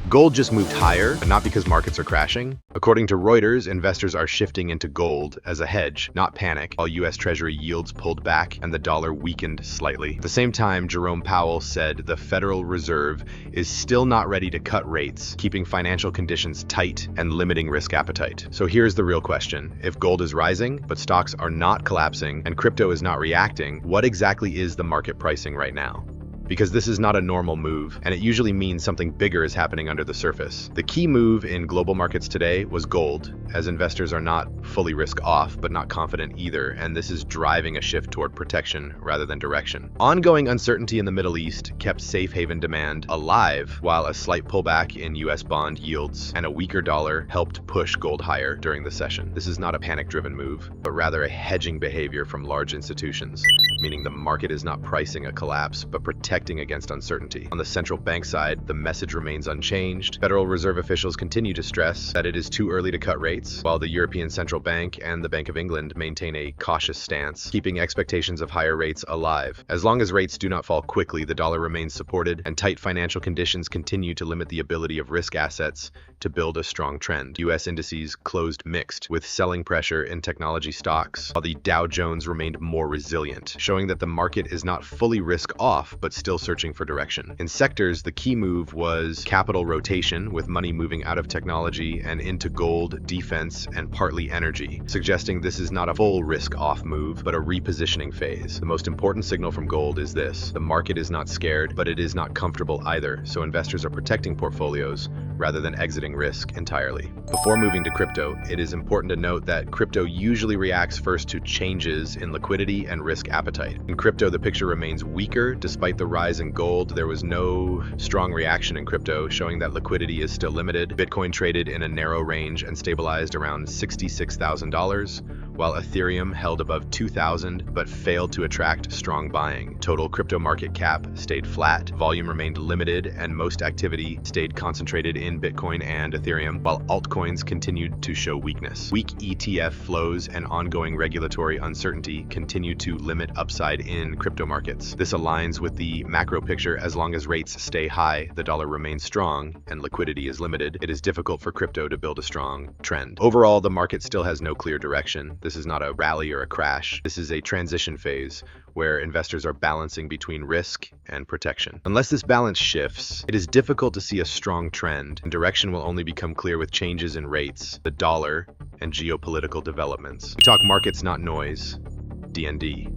Gold just moved higher, but not because markets are crashing. According to Reuters, investors are shifting into gold as a hedge, not panic, while U.S. Treasury yields pulled back and the dollar weakened slightly. At the same time, Jerome Powell said the Federal Reserve is still not ready to cut rates, keeping financial conditions tight and limiting risk appetite. So here's the real question. If gold is rising, but stocks are not collapsing, and crypto is not reacting, what exactly is the market pricing right now? Because this is not a normal move, and it usually means something bigger is happening under the surface. The key move in global markets today was gold, as investors are not fully risk-off, but not confident either, and this is driving a shift toward protection rather than direction. Ongoing uncertainty in the Middle East kept safe haven demand alive, while a slight pullback in U.S. bond yields and a weaker dollar helped push gold higher during the session. This is not a panic-driven move, but rather a hedging behavior from large institutions, meaning the market is not pricing a collapse, but protecting against uncertainty. On the central bank side, the message remains unchanged. Federal Reserve officials continue to stress that it is too early to cut rates, while the European Central Bank and the Bank of England maintain a cautious stance, keeping expectations of higher rates alive. As long as rates do not fall quickly, the dollar remains supported, and tight financial conditions continue to limit the ability of risk assets to build a strong trend. U.S. indices closed mixed, with selling pressure in technology stocks, while the Dow Jones remained more resilient, showing that the market is not fully risk-off, but still searching for direction. In sectors, the key move was capital rotation, with money moving out of technology and into gold, defense, and partly energy, suggesting this is not a full risk-off move, but a repositioning phase. The most important signal from gold is this: the market is not scared, but it is not comfortable either, so investors are protecting portfolios rather than exiting risk entirely. Before moving to crypto, it is important to note that crypto usually reacts first to changes in liquidity and risk appetite. In crypto, the picture remains weaker. Despite the rise in gold, there was no strong reaction in crypto, showing that liquidity is still limited. Bitcoin traded in a narrow range and stabilized around $66,000, while Ethereum held above $2,000 but failed to attract strong buying. Total crypto market cap stayed flat, volume remained limited, and most activity stayed concentrated in Bitcoin and Ethereum, while altcoins continued to show weakness. Weak ETF flows and ongoing regulatory uncertainty continue to limit upside in crypto markets. This aligns with the macro picture. As long as rates stay high, the dollar remains strong, and liquidity is limited, it is difficult for crypto to build a strong trend. Overall, the market still has no clear direction. This is not a rally or a crash. This is a transition phase where investors are balancing between risk and protection. Unless this balance shifts, it is difficult to see a strong trend, and direction will only become clear with changes in rates, the dollar, and geopolitical developments. We talk markets, not noise. D&D.